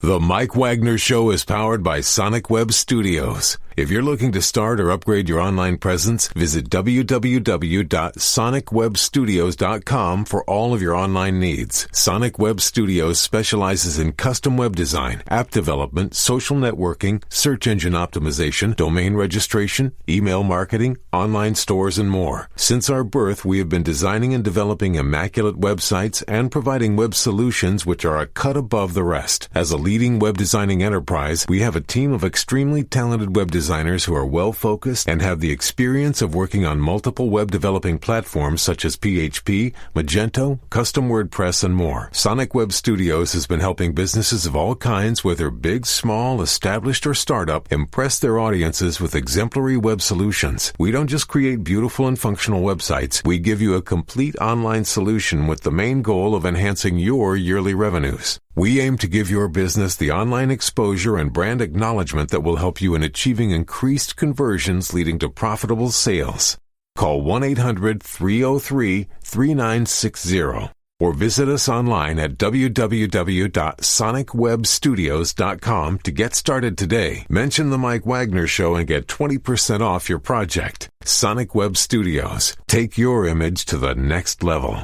The Mike Wagner Show is powered by Sonic Web Studios. If you're looking to start or upgrade your online presence, visit www.sonicwebstudios.com for all of your online needs. Sonic Web Studios specializes in custom web design, app development, social networking, search engine optimization, domain registration, email marketing, online stores, and more. Since our birth, we have been designing and developing immaculate websites and providing web solutions which are a cut above the rest. As a leading web designing enterprise, we have a team of extremely talented web designers who are well-focused and have the experience of working on multiple web developing platforms such as PHP, Magento, custom WordPress, and more. Sonic Web Studios has been helping businesses of all kinds, whether big, small, established, or startup, impress their audiences with exemplary web solutions. We don't just create beautiful and functional websites. We give you a complete online solution with the main goal of enhancing your yearly revenues. We aim to give your business the online exposure and brand acknowledgement that will help you in achieving increased conversions leading to profitable sales. Call 1-800-303-3960 or visit us online at www.sonicwebstudios.com to get started today. Mention the Mike Wagner Show and get 20% off your project. Sonic Web Studios. Take your image to the next level.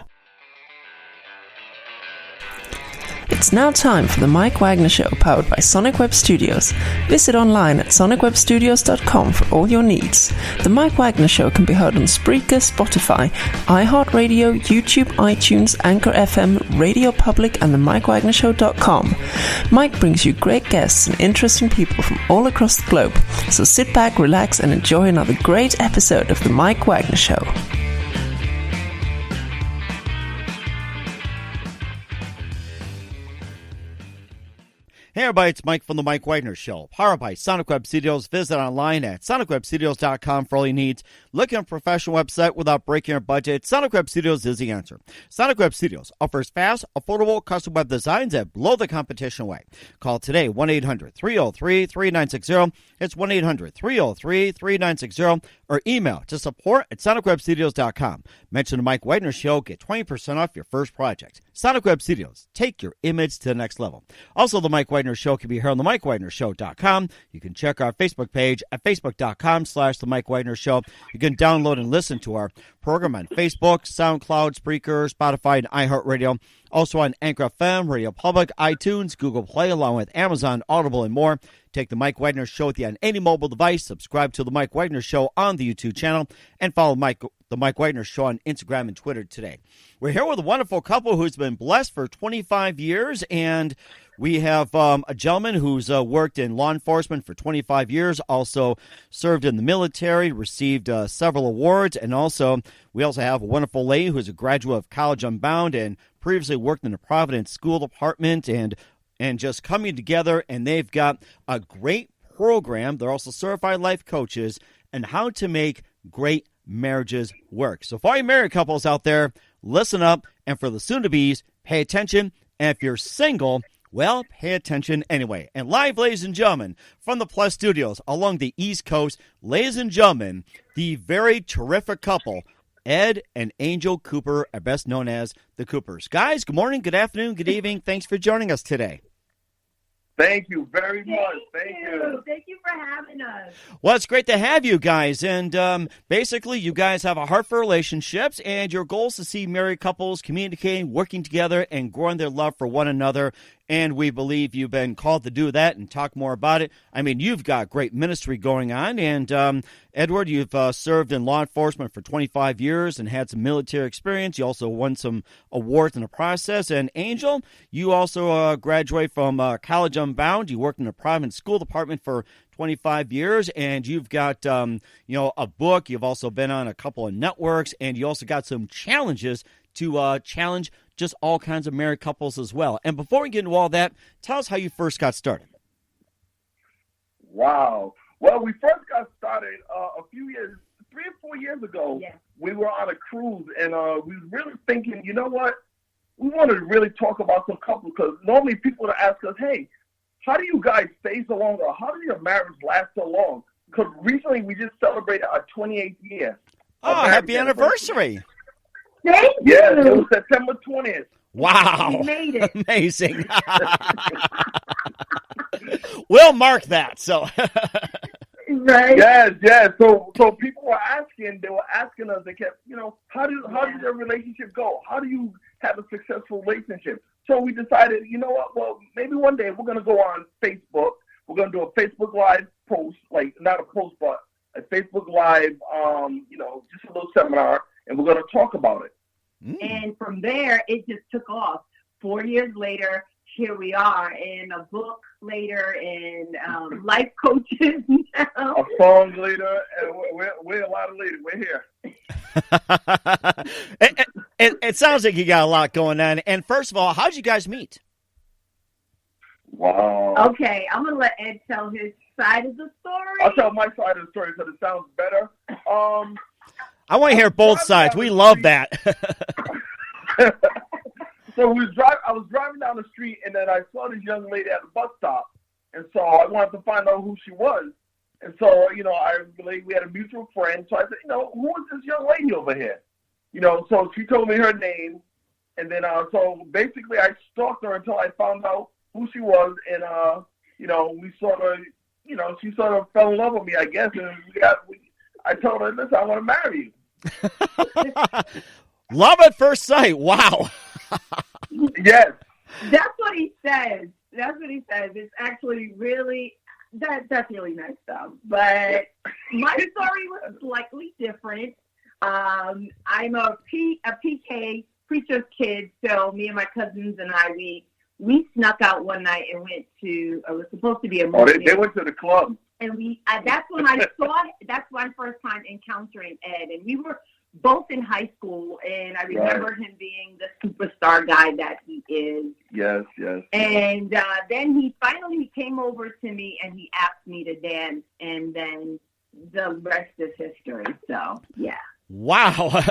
It's now time for the Mike Wagner Show, powered by Sonic Web Studios. Visit online at sonicwebstudios.com for all your needs. The Mike Wagner Show can be heard on Spreaker, Spotify, iHeartRadio, YouTube, iTunes, Anchor FM, Radio Public, and the MikeWagnerShow.com. Mike brings you great guests and interesting people from all across the globe. So sit back, relax, and enjoy another great episode of the Mike Wagner Show. Hey everybody, it's Mike from the Mike Wagner Show, powered by Sonic Web Studios. Visit online at sonicwebstudios.com for all your needs. Looking at a professional website without breaking your budget? Sonic Web Studios is the answer. Sonic Web Studios offers fast, affordable, custom web designs that blow the competition away. Call today, 1-800-303-3960. It's 1-800-303-3960. Or email to support at sonicwebstudios.com. Mention the Mike Wagner Show, get 20% off your first project. Sonic Web Studios, take your image to the next level. Also, the Mike Wagner Show can be heard on the MikeWagnerShow.com. You can check our Facebook page at facebook.com/the Mike Wagner Show. You can download and listen to our program on Facebook, SoundCloud, Spreaker, Spotify, and iHeartRadio. Also on Anchor FM, Radio Public, iTunes, Google Play, along with Amazon, Audible, and more. Take the Mike Wagner Show with you on any mobile device. Subscribe to the Mike Wagner Show on the YouTube channel. And follow the Mike Wagner Show on Instagram and Twitter today. We're here with a wonderful couple who's been blessed for 25 years. And we have a gentleman who's worked in law enforcement for 25 years, also served in the military, received several awards. And we also have a wonderful lady who's a graduate of College Unbound and previously worked in the Providence School Department and just coming together, and they've got a great program. They're also certified life coaches and how to make great marriages work. So for all you married couples out there, listen up, and for the soon-to-bes, pay attention. And if you're single, well, pay attention anyway. And live, ladies and gentlemen, from the Plus Studios along the East Coast, ladies and gentlemen, the very terrific couple, Ed and Angel Cooper, are best known as the Coopers. Guys, good morning, good afternoon, good evening. Thanks for joining us today. Thank you very much. Thank you. Thank you for having us. Well, it's great to have you guys. And basically, you guys have a heart for relationships, and your goal is to see married couples communicating, working together, and growing their love for one another. And we believe you've been called to do that and talk more about it. I mean, you've got great ministry going on. And Edward, you've served in law enforcement for 25 years and had some military experience. You also won some awards in the process. And Angel, you also graduated from College Unbound. You worked in the Providence School Department for 25 years, and you've got, a book. You've also been on a couple of networks, and you also got some challenges to challenge just all kinds of married couples as well. And before we get into all that, tell us how you first got started. Wow. Well, we first got started a few years, 3 or 4 years ago. Yeah. We were on a cruise, and we were really thinking, you know what? We wanted to really talk about some couples, because normally people would ask us, hey, how do you guys stay so long, or how do your marriage last so long? Because recently we just celebrated our 28th year. Oh, happy anniversary. Thank you. Yeah, it was September 20th. Wow. We made it. Amazing. we'll mark that. So. Right. Yes. So people were asking. They were asking us. They kept, how does your relationship go? How do you have a successful relationship? So we decided, you know what? Well, maybe one day we're gonna go on Facebook. We're gonna do a Facebook Live post, like not a post, but a Facebook Live, just a little seminar, and we're gonna talk about it. And from there, it just took off. 4 years later, here we are, in a book later, and life coaches now. A song later, and we're a lot of later. We're here. It sounds like you got a lot going on. And first of all, how did you guys meet? Wow. Okay, I'm going to let Ed tell his side of the story. I'll tell my side of the story because it sounds better. I want to hear both sides. We love that. So I was driving down the street, and then I saw this young lady at the bus stop, and so I wanted to find out who she was. And so, we had a mutual friend. So I said, who is this young lady over here? So she told me her name, and then so basically I stalked her until I found out who she was, and we sort of, she sort of fell in love with me, I guess, and I told her, listen, I want to marry you. Love at first sight. Wow. Yes. That's what he says. It's actually really, that's really nice stuff. But my story was slightly different. I'm a PK, preacher's kid, so me and my cousins and I, we snuck out one night and went to, it was supposed to be a movie. Oh, they went to the club. And that's when I that's my first time encountering Ed. And we were both in high school, and I remember him being the superstar guy that he is. Yes. And then he finally came over to me, and he asked me to dance, and then the rest is history. So, yeah. Wow.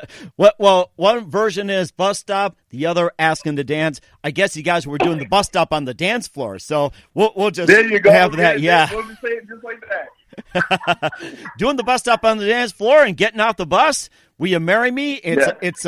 Well, one version is bus stop, the other asking to dance. I guess you guys were doing the bus stop on the dance floor, so we'll just there you go. have that. Yeah. We'll just say it just like that. Doing the bus stop on the dance floor and getting off the bus. Will you marry me? It's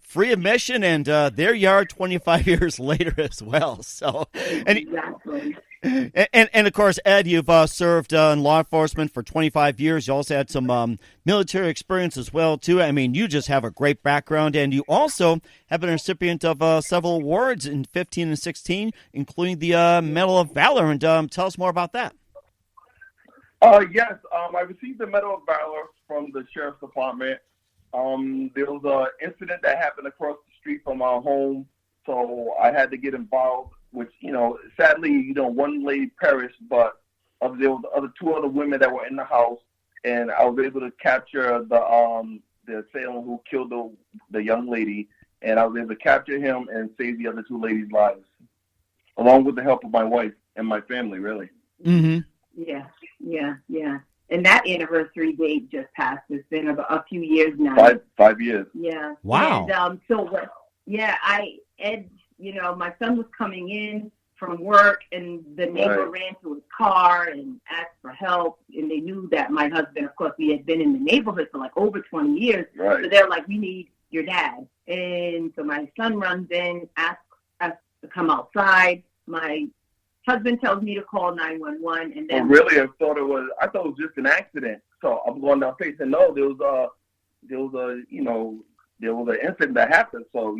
free admission, and there you are 25 years later as well. So, Exactly. And of course, Ed, you've served in law enforcement for 25 years. You also had some military experience as well, too. I mean, you just have a great background, and you also have been a recipient of several awards in 15 and 16, including the Medal of Valor. And tell us more about that. Yes, I received the Medal of Valor from the Sheriff's Department. There was an incident that happened across the street from our home, so I had to get involved, which, sadly, one lady perished, but there was two other women that were in the house, and I was able to capture the assailant who killed the young lady, and I was able to capture him and save the other two ladies' lives, along with the help of my wife and my family, really. Mm-hmm. Yeah. And that anniversary date just passed. It's been a few years now. 5 years. Yeah. Wow. And Ed, my son was coming in from work, and the neighbor ran to his car and asked for help, and they knew that my husband, of course, we had been in the neighborhood for like over 20 years. Right. So they're like, we need your dad. And so my son runs in, asks us to come outside. My husband tells me to call 911, and then really, I thought it was just an accident. So I'm going downstairs, and no, there was an incident that happened. So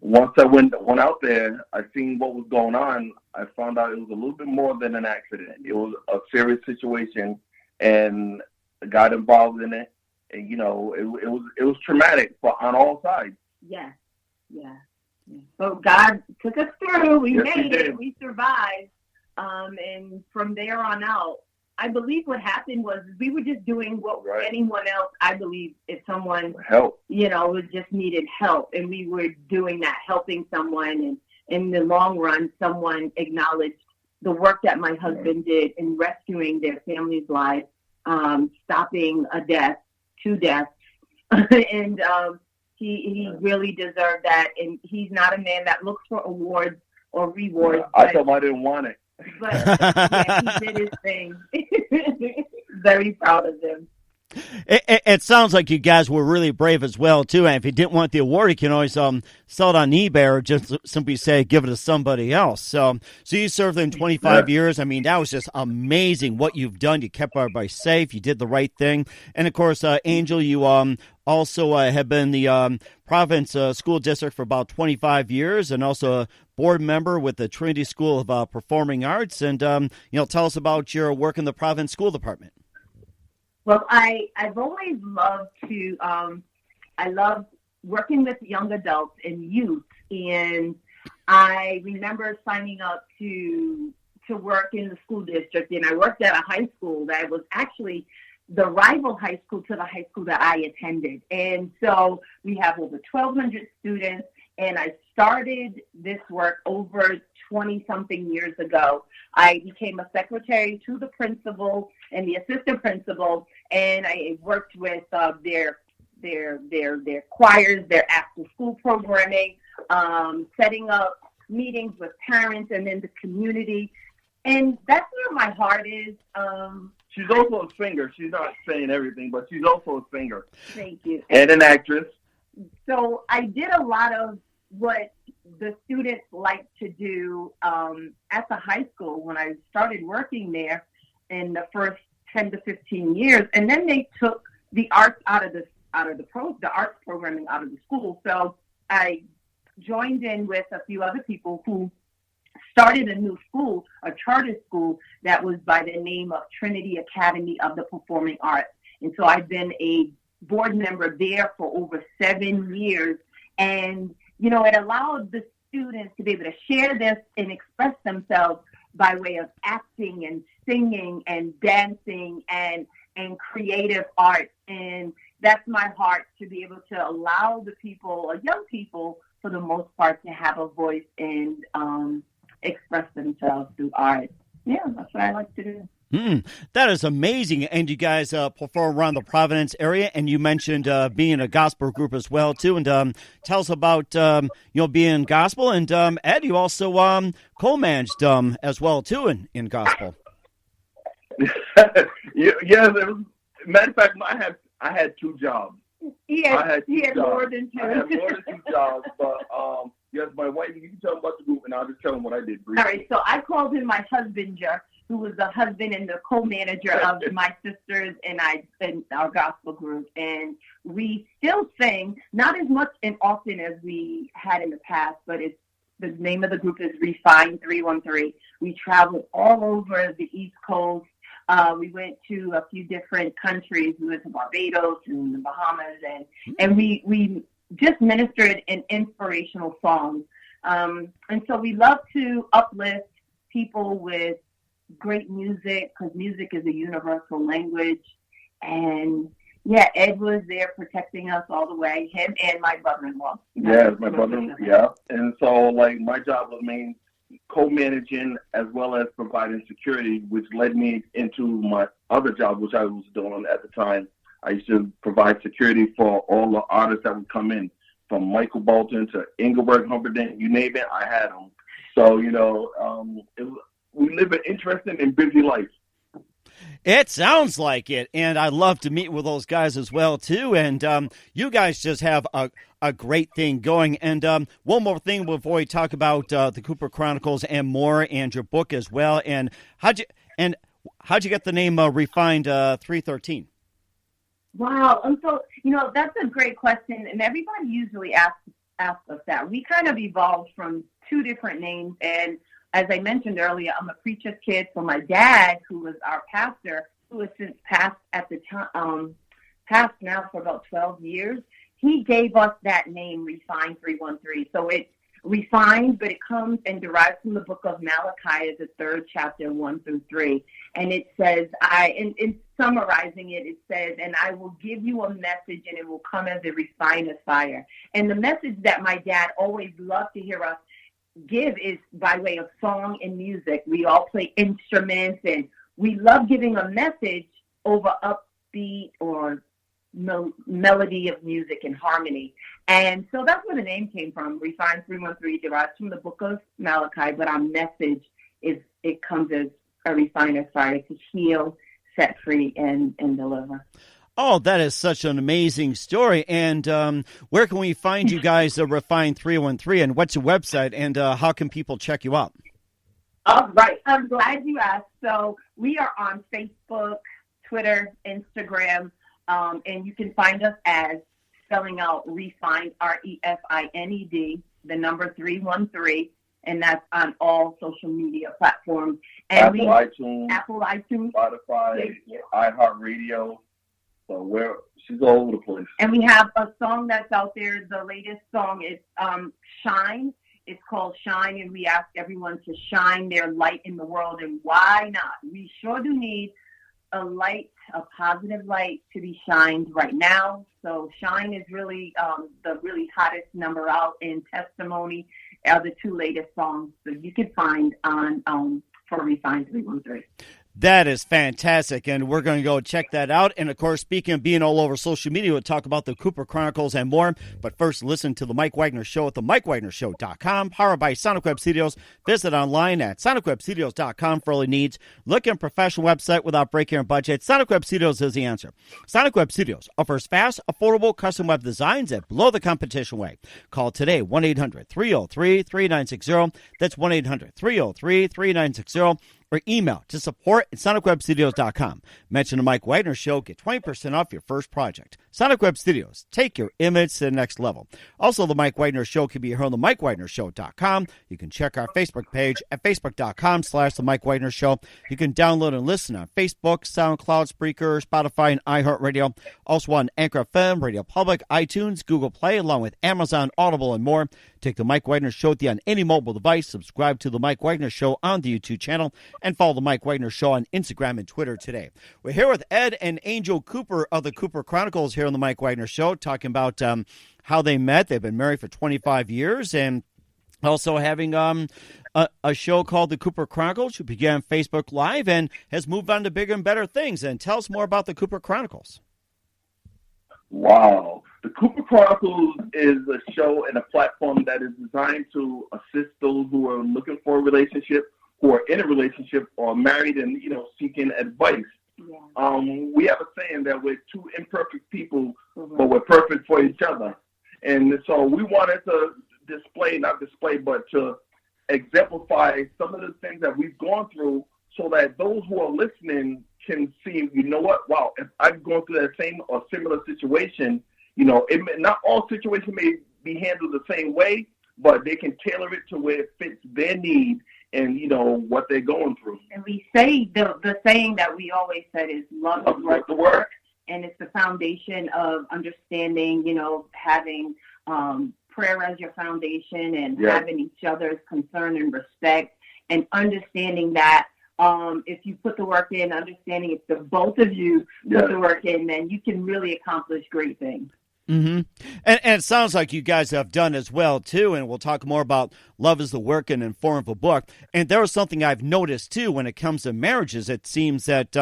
once I went out there, I seen what was going on. I found out it was a little bit more than an accident. It was a serious situation, and I got involved in it, and it was traumatic on all sides. Yeah. But God took us through. We made it. We survived. And from there on out, I believe what happened was we were just doing what anyone else, I believe, if someone, help, just needed help. And we were doing that, helping someone. And in the long run, someone acknowledged the work that my husband did in rescuing their family's life, stopping two deaths. And, He really deserved that, and he's not a man that looks for awards or rewards. I told him I didn't want it. But he did his thing. Very proud of him. It sounds like you guys were really brave as well, too. And if you didn't want the award, you can always sell it on eBay or just simply say, give it to somebody else. So you served them 25 years. I mean, that was just amazing what you've done. You kept everybody safe. You did the right thing. And, of course, Angel, you also have been the Providence School District for about 25 years and also a board member with the Trinity School of Performing Arts. And, tell us about your work in the Providence School Department. Well, I've always loved to, I love working with young adults and youth. And I remember signing up to work in the school district. And I worked at a high school that was actually the rival high school to the high school that I attended. And so we have over 1,200 students. And I started this work over 20-something years ago. I became a secretary to the principal and the assistant principal, and I worked with their choirs, their after-school programming, setting up meetings with parents and then the community. And that's where my heart is. She's also a singer. She's not saying everything, but she's also a singer. Thank you. And an actress. So I did a lot of what the students like to do at the high school when I started working there in the first 10 to 15 years, and then they took the arts out of the arts programming out of the school. So I joined in with a few other people who started a new school, a charter school that was by the name of Trinity Academy of the Performing Arts. And so I've been a board member there for over 7 years, and it allowed the students to be able to share this and express themselves by way of acting and singing and dancing and creative art. And that's my heart, to be able to allow the people, young people, for the most part, to have a voice and express themselves through art. Yeah, that's what I like to do. That is amazing. And you guys perform around the Providence area, and you mentioned being a gospel group as well, too. And tell us about, being gospel. And, Ed, you also co-managed as well, too, in gospel. Yes. Matter of fact, I had 2 jobs. He had more than 2. I had more than 2 jobs, but yes, my wife, you can tell him about the group, and I'll just tell him what I did briefly. All right, so I called him my husbander, who was the husband and the co-manager of my sisters and our gospel group. And we still sing, not as much and often as we had in the past, but the name of the group is Refine 313. We traveled all over the East Coast. We went to a few different countries. We went to Barbados and the Bahamas, and we just ministered in inspirational songs. And so we love to uplift people with great music, because music is a universal language. And yeah, Ed was there protecting us all the way, him and my brother-in-law. Yes, my brother, yeah. And so, my job was mainly co-managing as well as providing security, which led me into my other job, which I was doing at the time. I used to provide security for all the artists that would come in, from Michael Bolton to Engelbert Humperdinck, you name it, I had them. So, we live an interesting and busy life. It sounds like it, and I'd love to meet with those guys as well, too. And you guys just have a great thing going. And one more thing before we talk about the Cooper Chronicles and more, and your book as well. And how'd you get the name Refined 313? Wow, and so that's a great question, and everybody usually asks us that. We kind of evolved from 2 different names, and as I mentioned earlier, I'm a preacher's kid. So my dad, who was our pastor, who has since passed at the time, passed now for about 12 years, he gave us that name, Refine 313. So it's refined, but it comes and derives from the book of Malachi, as the 3rd chapter, 1 through 3. And it says, in summarizing it, it says, and I will give you a message, and it will come as a refiner's fire. And the message that my dad always loved to hear us give is by way of song and music. We all play instruments, and we love giving a message over upbeat or melody of music and harmony. And so that's where the name came from. Refine 313 derives from the book of Malachi, but our message it comes as a refiner's fire to heal, set free, and deliver. Oh, that is such an amazing story. And where can we find you guys, Refine 313, and what's your website, and how can people check you out? All right. I'm glad you asked. So we are on Facebook, Twitter, Instagram, and you can find us as spelling out Refined, REFINED, the number 313, and that's on all social media platforms. And Apple iTunes, Spotify, iHeartRadio. So she's all over the place. And we have a song that's out there. The latest song is Shine. It's called Shine, and we ask everyone to shine their light in the world. And why not? We sure do need a light, a positive light to be shined right now. So Shine is really the really hottest number out, in Testimony are the two latest songs that you can find on for Refine 313. That is fantastic, and we're going to go check that out. And, of course, speaking of being all over social media, we'll talk about the Cooper Chronicles and more. But first, listen to The Mike Wagner Show at themikewagnershow.com, powered by Sonic Web Studios. Visit online at sonicwebstudios.com for all your needs. Look at a professional website without breaking your budget. Sonic Web Studios is the answer. Sonic Web Studios offers fast, affordable, custom web designs at below the competition rate. Call today, 1-800-303-3960. That's 1-800-303-3960. Or email to support@sonicwebstudios.com. Mention the Mike Wagner Show. Get 20% off your first project. Sonic Web Studios. Take your image to the next level. Also, the Mike Wagner Show can be heard on the MikeWagnerShow.com. You can check our Facebook page at facebook.com/the Mike Wagner Show. You can download and listen on Facebook, SoundCloud, Spreaker, Spotify, and iHeartRadio. Also on Anchor FM, Radio Public, iTunes, Google Play, along with Amazon, Audible, and more. Take the Mike Wagner Show with you on any mobile device. Subscribe to the Mike Wagner Show on the YouTube channel. And follow the Mike Wagner Show on Instagram and Twitter today. We're here with Ed and Angel Cooper of the Cooper Chronicles here on the Mike Wagner Show, talking about how they met. They've been married for 25 years, and also having a show called the Cooper Chronicles, which began Facebook Live and has moved on to bigger and better things. And tell us more about the Cooper Chronicles. Wow. The Cooper Chronicles is a show and a platform that is designed to assist those who are looking for a relationship, who are in a relationship or married and, seeking advice. Yeah. We have a saying that we're two imperfect people, but we're perfect for each other. And so we wanted to but to exemplify some of the things that we've gone through so that those who are listening can see, wow, if I'm going through that same or similar situation, not all situations may be handled the same way, but they can tailor it to where it fits their need and, what they're going through. And we say, the saying that we always said is love is worth the work. And it's the foundation of understanding, having prayer as your foundation and having each other's concern and respect and understanding that if you put the work in, understanding if the both of you put the work in, then you can really accomplish great things. Mm-hmm. And it sounds like you guys have done as well, too, and we'll talk more about Love is the Work in form of a book. And there was something I've noticed, too, when it comes to marriages. It seems that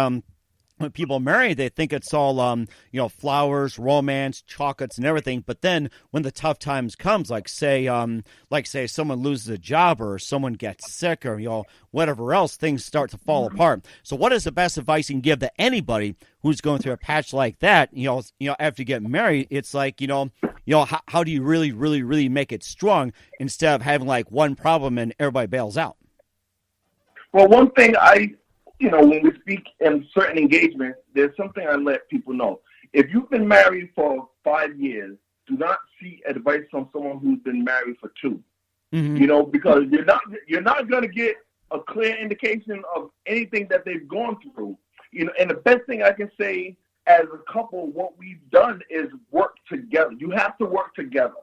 when people marry, they think it's all, flowers, romance, chocolates, and everything. But then when the tough times comes, like say someone loses a job or someone gets sick or, whatever else, things start to fall apart. So what is the best advice you can give to anybody who's going through a patch like that? After you get married, it's like, how do you really, really, really make it strong instead of having like one problem and everybody bails out? Well, one thing when we speak in certain engagements, there's something I let people know. If you've been married for 5 years, do not seek advice from someone who's been married for 2. Mm-hmm. Because you're not going to get a clear indication of anything that they've gone through. And the best thing I can say as a couple, what we've done is work together. You have to work together.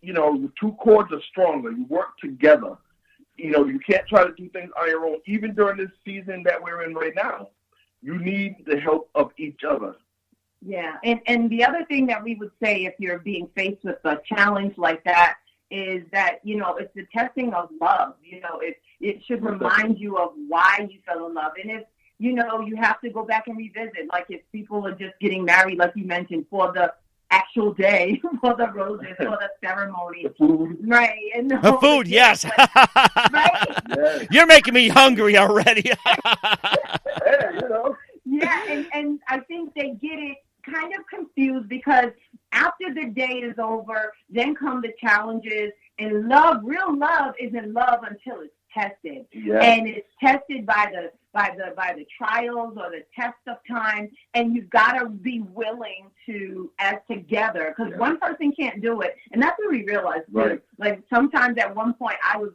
The two cords are stronger. You work together. You can't try to do things on your own. Even during this season that we're in right now, you need the help of each other. Yeah, and the other thing that we would say if you're being faced with a challenge like that is that, it's the testing of love. It should remind you of why you fell in love. And if, you have to go back and revisit, like if people are just getting married, like you mentioned, for the actual day, for the roses, for the ceremony. The food. Right. And the food, yes. Right? Yeah. You're making me hungry already. Yeah, and I think they get it kind of confused because after the day is over, then come the challenges. And real love isn't love until it's tested. Yeah. And it's tested by the trials or the test of time. And you've got to be willing to, as together, because one person can't do it. And that's what we realized. Right. Like sometimes at one point I was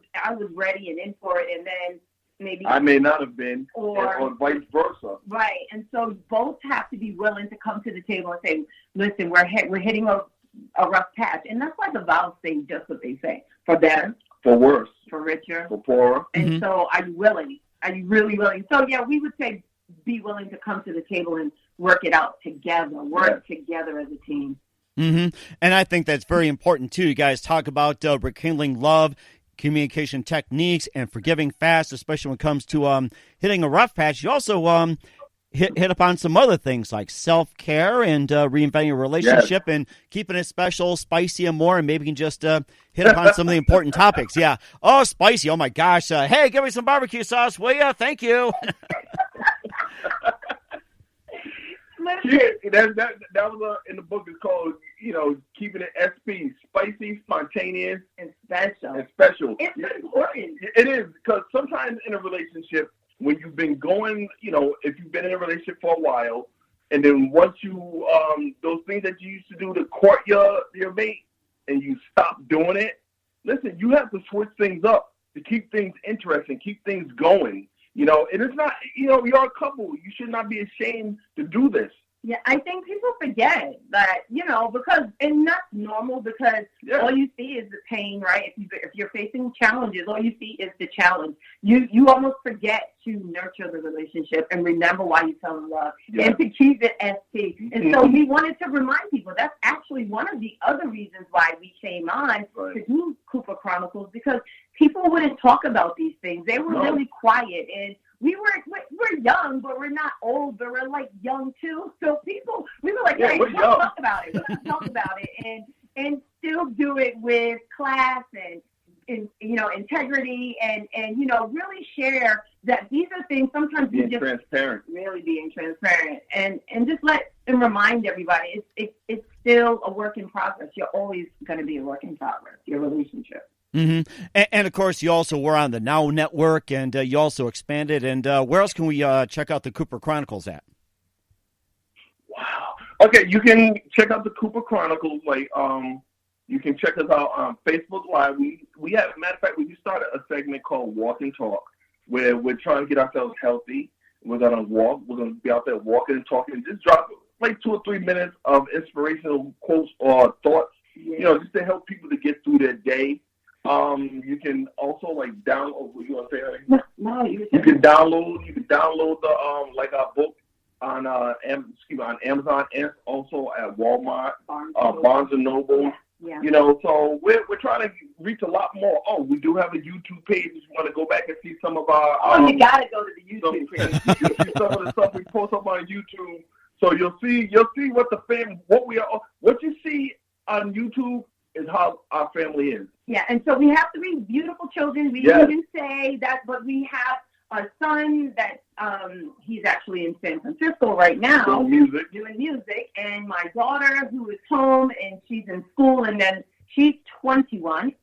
ready and in for it, and then maybe I may not have been, or vice versa. Right. And so both have to be willing to come to the table and say, listen, we're hitting a rough patch. And that's why the vows say just what they say. For better. For worse. For richer. For poorer. And so are you willing? Are you really willing? So, yeah, we would say be willing to come to the table and work it out together. Work together as a team. Mm-hmm. And I think that's very important, too. You guys talk about rekindling love, communication techniques, and forgiving fast, especially when it comes to hitting a rough patch. You also hit upon some other things like self-care and reinventing your relationship and keeping it special, spicy, and more, and maybe you can just hit upon some of the important topics. Yeah. Oh, spicy. Oh, my gosh. Hey, give me some barbecue sauce, will you? Thank you. That was in the book. It's called, keeping it SP, spicy, spontaneous, and special. It's important. It is, because sometimes in a relationship, when you've been going, if you've been in a relationship for a while, and then once you, those things that you used to do to court your mate, and you stop doing it, listen, you have to switch things up to keep things interesting, keep things going. And it's not, you're a couple. You should not be ashamed to do this. Yeah, I think people forget that, because, and that's normal because all you see is the pain, right? If you're facing challenges, all you see is the challenge. You almost forget to nurture the relationship and remember why you fell in love and to keep it ST. And so we wanted to remind people that's actually one of the other reasons why we came on to do Cooper Chronicles, because people wouldn't talk about these things. They were really quiet, and we're young, but we're not old, but we're like young too. So we were like, hey, let's talk about it. Let's talk about it and still do it with class and integrity and really share that these are things sometimes being transparent. Really being transparent and just let and remind everybody it's still a work in progress. You're always going to be a work in progress, your relationship. Mm-hmm. And, of course, you also were on the Now Network, and you also expanded. And where else can we check out the Cooper Chronicles at? Wow. Okay, you can check out the Cooper Chronicles. You can check us out on Facebook Live. We have, matter of fact, we just started a segment called Walk and Talk, where we're trying to get ourselves healthy. We're going to walk. We're going to be out there walking and talking. Just drop 2 or 3 minutes of inspirational quotes or thoughts, just to help people to get through their day. You can also download. You want to say anything? No, you can download the our book on Amazon and also at Walmart, Barnes and Noble. Yeah. So we're trying to reach a lot more. Oh, we do have a YouTube page. If you want to go back and see some of our. You gotta go to the YouTube page. You'll see some of the stuff we post up on YouTube. So you'll see what you see on YouTube is how our family is. Yeah, and so we have 3 beautiful children. We didn't even say that, but we have a son that he's actually in San Francisco right now doing music, and my daughter who is home and she's in school, and then she's 21.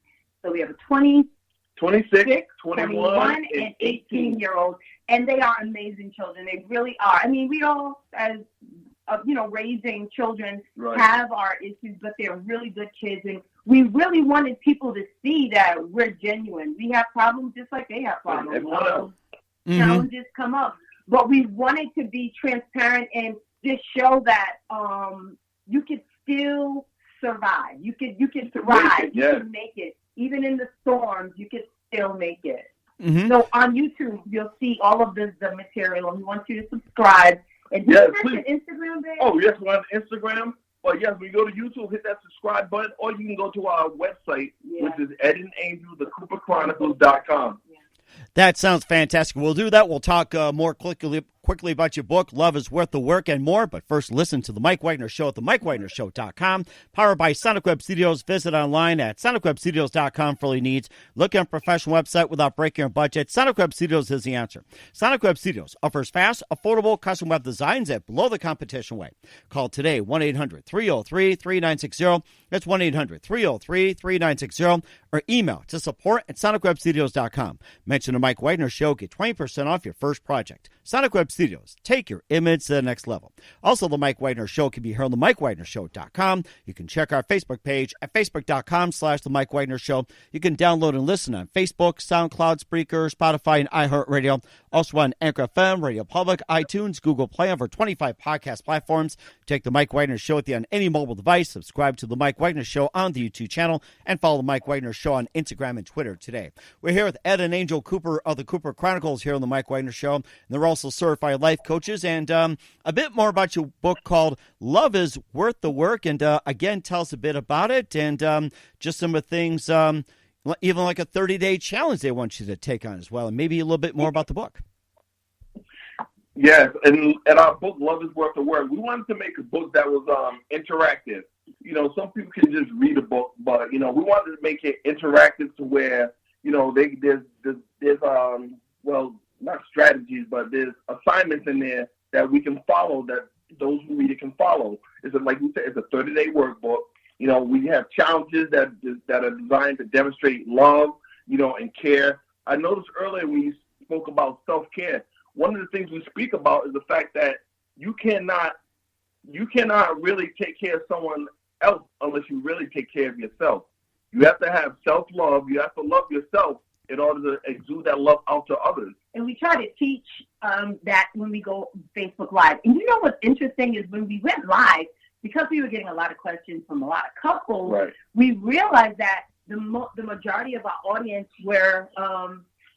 So we have a 26, 21, and 18-year-olds, and they are amazing children. They really are. I mean, we all, as raising children have our issues, but they're really good kids, and we really wanted people to see that we're genuine. We have problems just like they have problems. Challenges come up, but we wanted to be transparent and just show that you could still survive. You could thrive. You can make it. Even in the storms, you could still make it. Mm-hmm. So on YouTube, you'll see all of the material, and we want you to subscribe. And do you have an Instagram there? Oh, yes, we're on Instagram. Well, yes, we go to YouTube, hit that subscribe button, or you can go to our website, which is Ed and Angel, thecooperchronicles.com. That sounds fantastic. We'll do that. We'll talk more quickly quickly about your book, Love is Worth the Work, and more. But first, listen to The Mike Wagner Show at themikewagnershow.com. Powered by Sonic Web Studios. Visit online at sonicwebstudios.com for all your needs. Look at a professional website without breaking your budget. Sonic Web Studios is the answer. Sonic Web Studios offers fast, affordable custom web designs at below the competition rate. Call today, 1-800-303-3960. That's 1-800-303-3960. Or email to support@sonicwebstudios.com. Mention The Mike Wagner Show. Get 20% off your first project. Sonic Web Studios. Take your image to the next level. Also, The Mike Wagner Show can be heard on themikewagnershow.com. You can check our Facebook page at facebook.com/The Mike Wagner Show. You can download and listen on Facebook, SoundCloud, Spreaker, Spotify, and iHeartRadio. Also on Anchor FM, Radio Public, iTunes, Google Play, over 25 podcast platforms. Take The Mike Wagner Show with you on any mobile device. Subscribe to The Mike Wagner Show on the YouTube channel and follow The Mike Wagner Show on Instagram and Twitter today. We're here with Ed and Angel Cooper of the Cooper Chronicles here on The Mike Wagner Show. And they're also certified life coaches. And a bit more about your book called Love is Worth the Work. And again, tell us a bit about it and just some of the things, even like a 30-day challenge they want you to take on as well. And maybe a little bit more about the book. Yes, and our book, Love is Worth the Work, we wanted to make a book that was interactive. You know, some people can just read a book, but, you know, we wanted to make it interactive to where, you know, there's well, not strategies, but there's assignments in there that we can follow, that those who read it can follow. It's like we said, it's a 30-day workbook. You know, we have challenges that are designed to demonstrate love, you know, and care. I noticed earlier when you spoke about self-care, one of the things we speak about is the fact that you cannot really take care of someone else unless you really take care of yourself. You have to have self-love. You have to love yourself in order to exude that love out to others. And we try to teach that when we go Facebook Live. And you know what's interesting is when we went live, because we were getting a lot of questions from a lot of couples, right, we realized that the majority of our audience were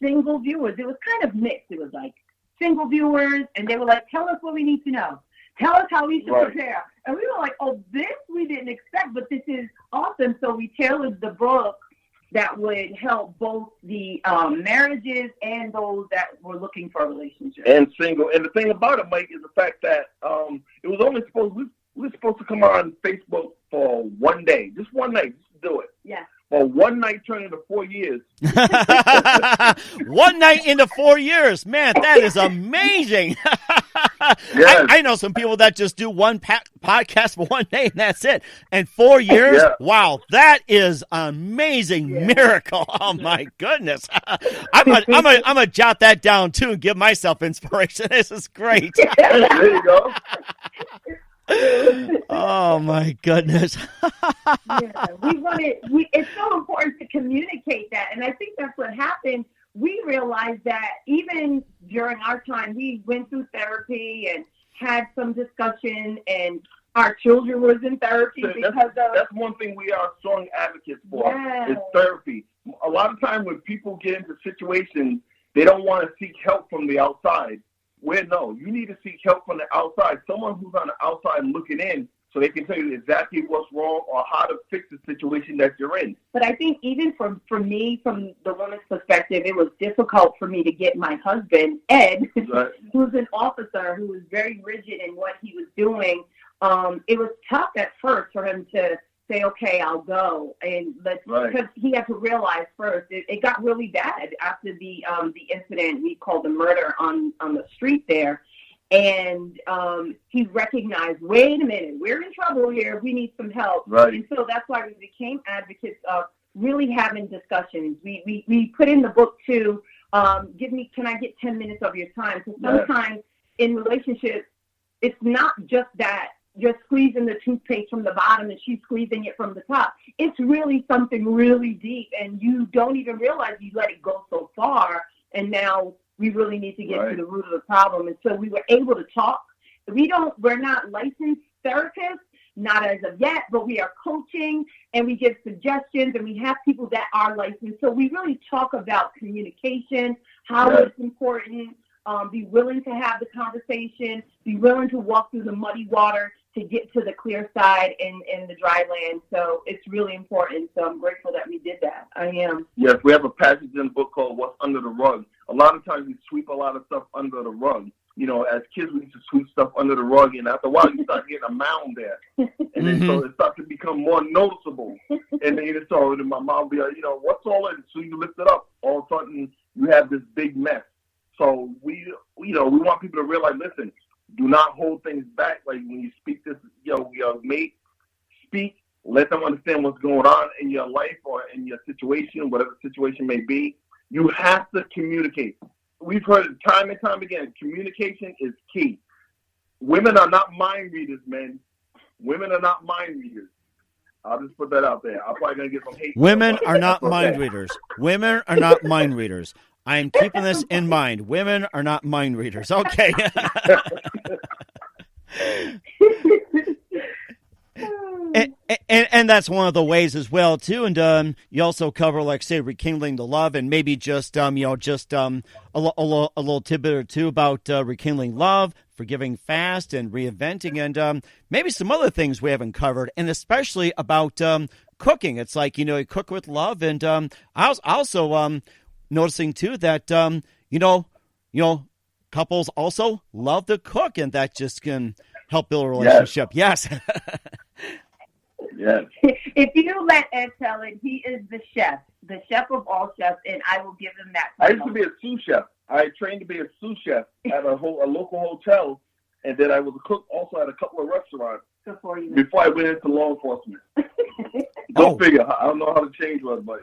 single viewers. It was kind of mixed. It was like single viewers, and they were like, tell us what we need to know. Tell us how we should prepare. And we were like, oh, this we didn't expect, but this is awesome. So we tailored the book that would help both the marriages and those that were looking for a relationship. And single. And the thing about it, Mike, is the fact that it was only we were supposed to come on Facebook for one day. Just one night. Just do it. Yeah. Well, one night turned into 4 years. 1 night into 4 years. Man, that is amazing. Yes. I know some people that just do one podcast for 1 day and that's it. And 4 years? Yeah. Wow, that is amazing miracle. Oh, my goodness. I'm gonna jot that down, too, and give myself inspiration. This is great. There you go. Oh my goodness. Yeah, it's so important to communicate that, and I think that's what happened. We realized that even during our time, we went through therapy and had some discussion, and our children was in therapy that's one thing we are strong advocates for. Yes. Is therapy. A lot of time when people get into situations, they don't want to seek help from the outside. No, you need to seek help from the outside, someone who's on the outside looking in so they can tell you exactly what's wrong or how to fix the situation that you're in. But I think even for me, from the woman's perspective, it was difficult for me to get my husband, Ed, right, who's an officer who was very rigid in what he was doing. It was tough at first for him to say, okay, I'll go. And because he had to realize first, it got really bad after the incident we called the murder on the street there. And he recognized, wait a minute, we're in trouble here. We need some help. Right. And so that's why we became advocates of really having discussions. We put in the book too, can I get 10 minutes of your time? Because sometimes in relationships, it's not just that you're squeezing the toothpaste from the bottom and she's squeezing it from the top. It's really something really deep, and you don't even realize you let it go so far, and now we really need to get to the root of the problem. And so we were able to talk. We're not licensed therapists, not as of yet, but we are coaching, and we give suggestions, and we have people that are licensed. So we really talk about communication, how it's important, be willing to have the conversation, be willing to walk through the muddy water to get to the clear side in the dry land. So it's really important. So I'm grateful that we did that. I am. Yes, we have a passage in the book called What's Under the Rug. A lot of times we sweep a lot of stuff under the rug. as kids, we used to sweep stuff under the rug, and after a while, you start getting a mound there. And then so it starts to become more noticeable. And then so my mom would be like, what's all in? So you lift it up. All of a sudden, you have this big mess. So we want people to realize, listen, do not hold things back. Like when you speak this, your mate, speak, let them understand what's going on in your life or in your situation, whatever the situation may be. You have to communicate. We've heard it time and time again. Communication is key. Women are not mind readers, men. Women are not mind readers. I'll just put that out there. I'm probably going to get some hate. Women are not mind readers. Women are not mind readers. I am keeping this in mind. Women are not mind readers. Okay. And that's one of the ways as well too. And you also cover, like, say, rekindling the love, and maybe just a little tidbit or two about rekindling love, forgiving fast, and reinventing, and maybe some other things we haven't covered, and especially about cooking. It's like, you cook with love, and I was also noticing too that couples also love to cook, and that just can help build a relationship. Yes. Yes. If you let Ed tell it, he is the chef of all chefs, and I will give him that title. I used to be a sous chef. I trained to be a sous chef at a local hotel, and then I was a cook also at a couple of restaurants before I went into law enforcement. Go figure. I don't know how the change was, but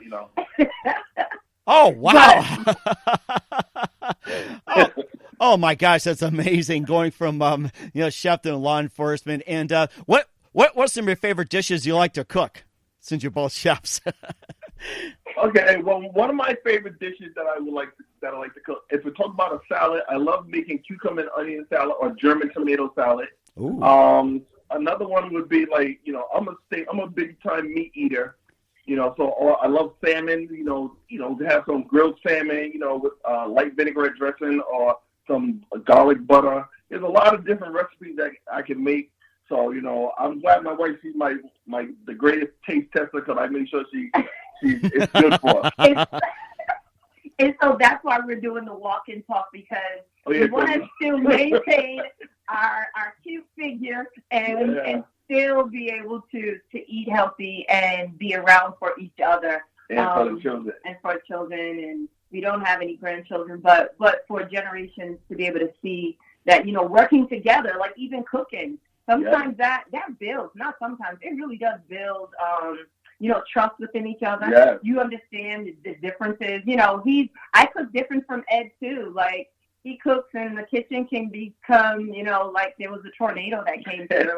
Oh, wow. Oh, my gosh, that's amazing, going from chef to law enforcement. And what's some of your favorite dishes you like to cook, since you're both chefs? Okay, well, one of my favorite dishes that I like to cook, if we talk about a salad, I love making cucumber and onion salad or German tomato salad. Ooh. Another one would be like, I'm a big time meat eater. So I love salmon, to have some grilled salmon, with light vinaigrette dressing or some garlic butter. There's a lot of different recipes that I can make. So, I'm glad my wife, she's the greatest taste tester, because I make sure it's good for us. And so that's why we're doing the walk and talk, because we want to still maintain our cute figure and still be able to eat healthy and be around for each other. And for the children. And for children. And we don't have any grandchildren, but for generations to be able to see that, working together, like even cooking, sometimes that builds, not sometimes, it really does build, trust within each other. Yes. You understand the differences. I cook different from Ed too. Like, he cooks and the kitchen can become, like there was a tornado that came through.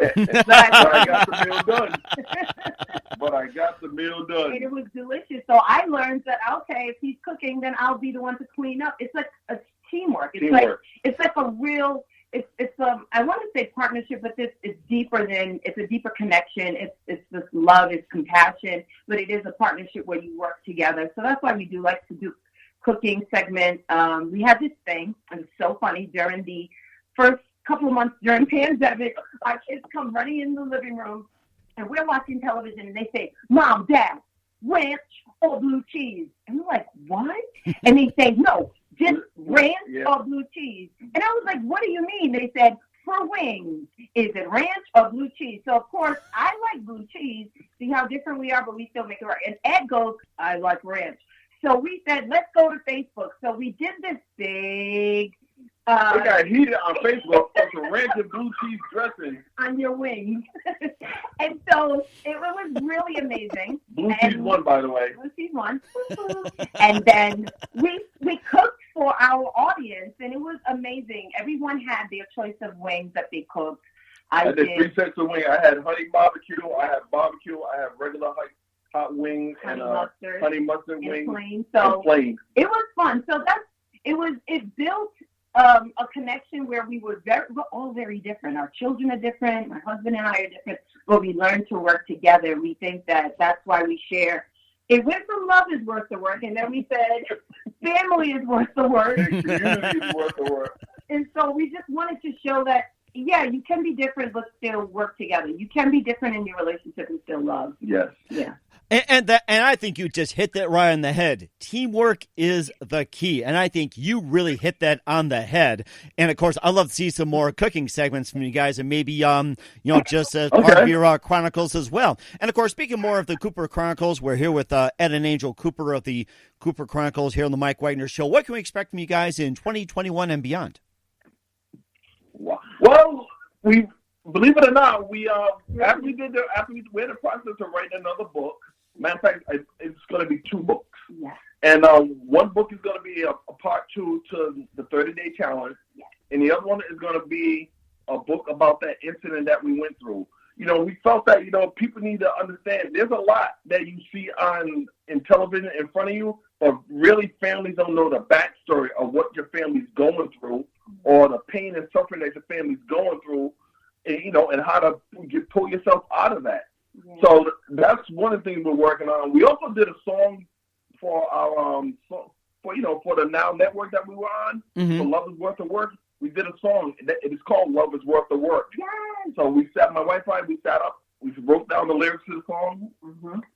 But I got the meal done. And it was delicious. So I learned that, okay, if he's cooking, then I'll be the one to clean up. It's like a teamwork. It's like a real, it's I want to say partnership, but it's deeper than, it's a deeper connection. It's this love, it's compassion, but it is a partnership where you work together. So that's why we do like to do cooking segment. We had this thing, and it's so funny, during the first couple of months during pandemic, our kids come running in the living room, and we're watching television, and they say, Mom, Dad, ranch or blue cheese? And we're like, what? And they say, no, just ranch or blue cheese. And I was like, what do you mean? They said, for wings, is it ranch or blue cheese? So, of course, I like blue cheese. See how different we are, but we still make it right. And Ed goes, I like ranch. So we said, let's go to Facebook. So we did this big... we got heated on Facebook for some ranch and blue cheese dressing. On your wings. And so it was really amazing. Blue cheese won, by the way. Blue cheese won. And then we cooked for our audience, and it was amazing. Everyone had their choice of wings that they cooked. I did 3 sets of wings. I had honey barbecue, I had regular hot wings, and honey mustard wings, plain. So and plain. It was fun. So it built a connection where we're all very different. Our children are different. My husband and I are different, but we learned to work together. We think that's why we share. It went from love is worth the work, and then we said family is worth the work. Community is worth the work. And so we just wanted to show that, you can be different but still work together. You can be different in your relationship and still love. Yes. Yeah. And I think you just hit that right on the head. Teamwork is the key, and I think you really hit that on the head. And of course, I'd love to see some more cooking segments from you guys, and maybe just as part of your Chronicles as well. And of course, speaking more of the Cooper Chronicles, we're here with Ed and Angel Cooper of the Cooper Chronicles here on the Mike Wagner Show. What can we expect from you guys in 2021 and beyond? Well, we believe it or not, we're in the process of writing another book. Matter of fact, it's going to be 2 books. Yeah. And one book is going to be a part 2 to the 30-day challenge. Yeah. And the other one is going to be a book about that incident that we went through. We felt that, people need to understand there's a lot that you see in television in front of you, but really families don't know the backstory of what your family's going through or the pain and suffering that your family's going through, and how to pull yourself out of that. Yeah. So that's one of the things we're working on. We also did a song for our for the Now Network that we were on, for Love is Worth the Work. We did a song. It is called Love is Worth the Work. Yes. So my wife and I, we sat up, we wrote down the lyrics to the song,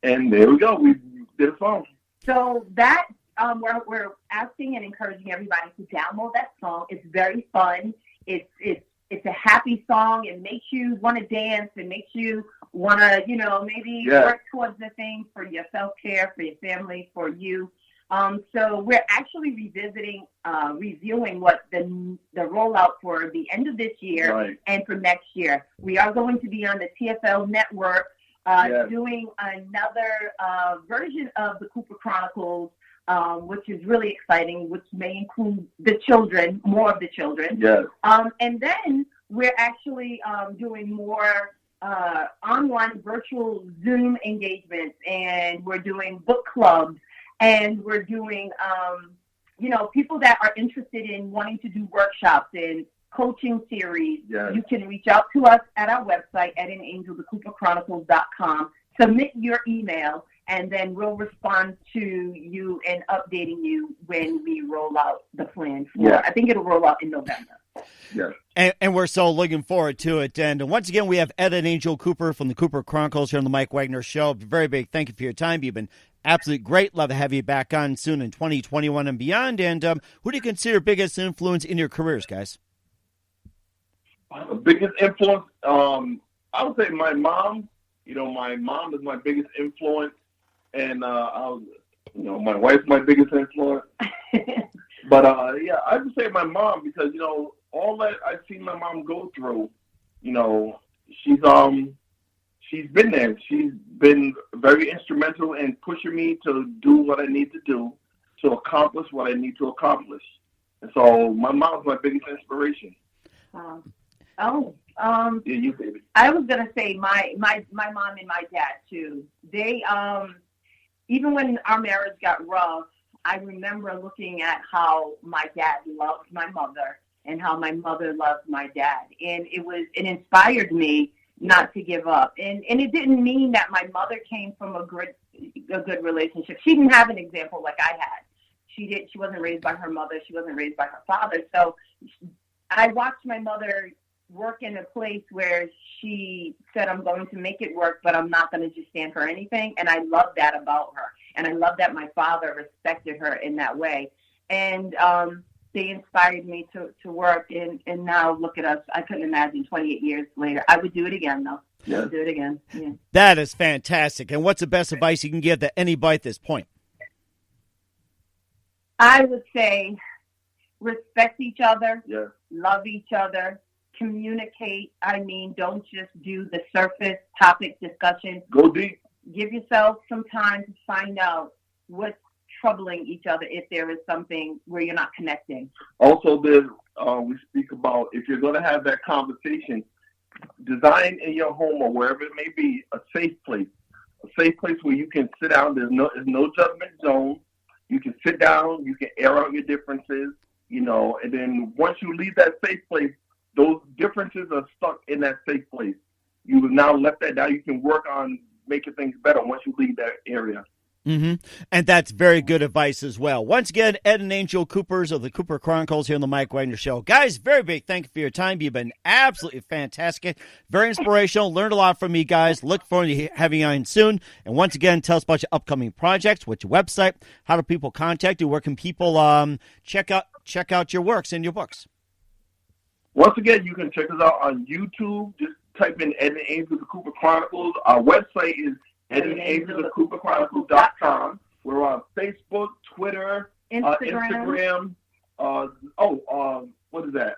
and there we go. We did a song. So that we're asking and encouraging everybody to download that song. It's very fun. It's a happy song. It makes you want to dance. It makes you want to, maybe work towards the things for your self-care, for your family, for you. So we're actually reviewing what the rollout for the end of this year and for next year. We are going to be on the TFL network doing another version of the Cooper Chronicles, which is really exciting, which may include the children, more of the children. Yes. And then we're actually doing more online virtual Zoom engagements, and we're doing book clubs, and we're doing, people that are interested in wanting to do workshops and coaching series. Yes. You can reach out to us at our website, edandangel.thecooperchronicles.com. Submit your email, and then we'll respond to you and updating you when we roll out the plan. I think it'll roll out in November. Yes. And we're so looking forward to it. And once again, we have Ed and Angel Cooper from the Cooper Chronicles here on the Mike Wagner Show. Very big thank you for your time. You've been absolutely great. Love to have you back on soon in 2021 and beyond. And who do you consider biggest influence in your careers, guys? The biggest influence, I would say my mom. My mom is my biggest influence, and my wife's my biggest influence. But I would say my mom, because all that I've seen my mom go through, she's been there. She's been very instrumental in pushing me to do what I need to do to accomplish what I need to accomplish. And so my mom's my biggest inspiration. You, baby. I was gonna say my mom and my dad too. They even when our marriage got rough, I remember looking at how my dad loved my mother and how my mother loved my dad, and it inspired me not to give up. And it didn't mean that my mother came from a good relationship. She didn't have an example like I had. She wasn't raised by her mother. She wasn't raised by her father. So I watched my mother work in a place where she said, I'm going to make it work, but I'm not going to just stand for anything. And I love that about her. And I love that my father respected her in that way. And they inspired me to work. And now look at us. I couldn't imagine 28 years later. I would do it again, though. Yeah. I would do it again. Yeah. That is fantastic. And what's the best advice you can give to anybody at this point? I would say respect each other, love each other, communicate. Don't just do the surface topic discussion. Go deep. Give yourself some time to find out what's troubling each other if there is something where you're not connecting. Also, we speak about, if you're going to have that conversation, design in your home or wherever it may be a safe place where you can sit down. There's no judgment zone. You can sit down. You can air out your differences, and then once you leave that safe place, those differences are stuck in that safe place. You have now left that down. You can work on making things better once you leave that area. And that's very good advice as well. Once again, Ed and Angel Coopers of the Cooper Chronicles here on the Mike Wagner Show. Guys, very big thank you for your time. You've been absolutely fantastic, very inspirational. Learned a lot from you guys. Look forward to having you on soon. And once again, tell us about your upcoming projects, what's your website, how do people contact you, where can people check out your works and your books? Once again, you can check us out on YouTube. Just type in Ed and Angel the Cooper Chronicles. Our website is EdandAngelTheCooperChronicles.com. We're on Facebook, Twitter, Instagram. What is that?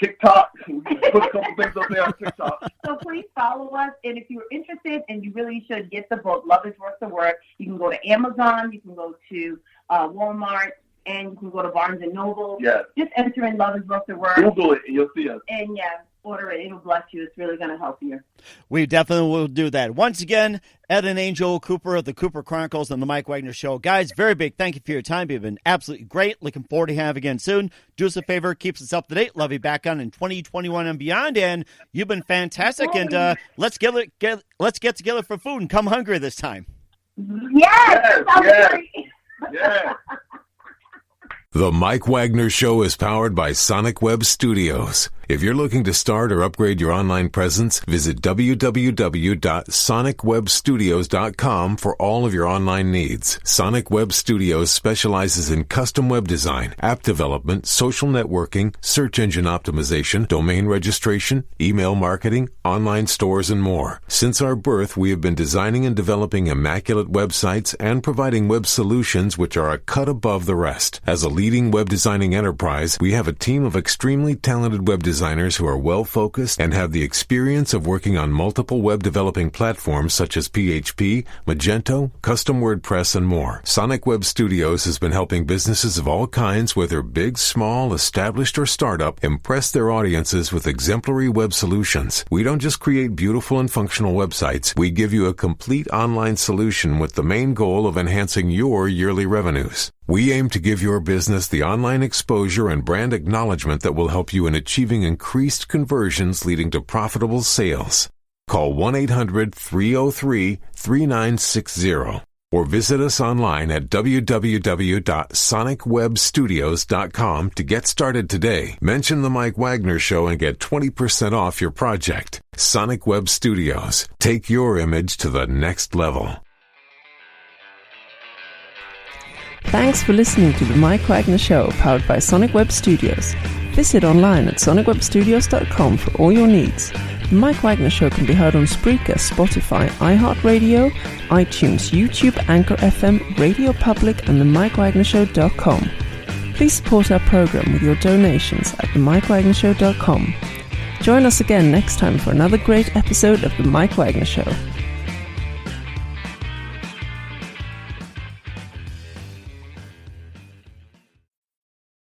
TikTok. We put a couple things up there on TikTok. So please follow us. And if you're interested, and you really should get the book, Love is Worth the Work, you can go to Amazon, you can go to Walmart, and you can go to Barnes & Noble. Yes. Just enter in Love is Worth the Work. Google it, and you'll see us. And order it. It'll bless you. It's really going to help you. We definitely will do that. Once again, Ed and Angel Cooper of the Cooper Chronicles and the Mike Wagner Show. Guys, very big thank you for your time. You've been absolutely great. Looking forward to having you again soon. Do us a favor. Keeps us up to date. Love you back on in 2021 and beyond. And you've been fantastic. And let's get together for food and come hungry this time. Yes. Yes. The Mike Wagner Show is powered by Sonic Web Studios. If you're looking to start or upgrade your online presence, visit www.sonicwebstudios.com for all of your online needs. Sonic Web Studios specializes in custom web design, app development, social networking, search engine optimization, domain registration, email marketing, online stores, and more. Since our birth, we have been designing and developing immaculate websites and providing web solutions which are a cut above the rest. As a leading web designing enterprise, we have a team of extremely talented web designers who are well-focused and have the experience of working on multiple web developing platforms such as PHP, Magento, custom WordPress, and more. Sonic Web Studios has been helping businesses of all kinds, whether big, small, established, or startup, impress their audiences with exemplary web solutions. We don't just create beautiful and functional websites. We give you a complete online solution with the main goal of enhancing your yearly revenues. We aim to give your business the online exposure and brand acknowledgement that will help you in achieving increased conversions leading to profitable sales. Call 1-800-303-3960 or visit us online at www.sonicwebstudios.com to get started today. Mention the Mike Wagner Show and get 20% off your project. Sonic Web Studios. Take your image to the next level. Thanks for listening to the Mike Wagner Show, powered by Sonic Web Studios. Visit online at sonicwebstudios.com for all your needs. The Mike Wagner Show can be heard on Spreaker, Spotify, iHeartRadio, iTunes, YouTube, Anchor FM, Radio Public, and themikewagnershow.com. Please support our program with your donations at themikewagnershow.com. Join us again next time for another great episode of The Mike Wagner Show.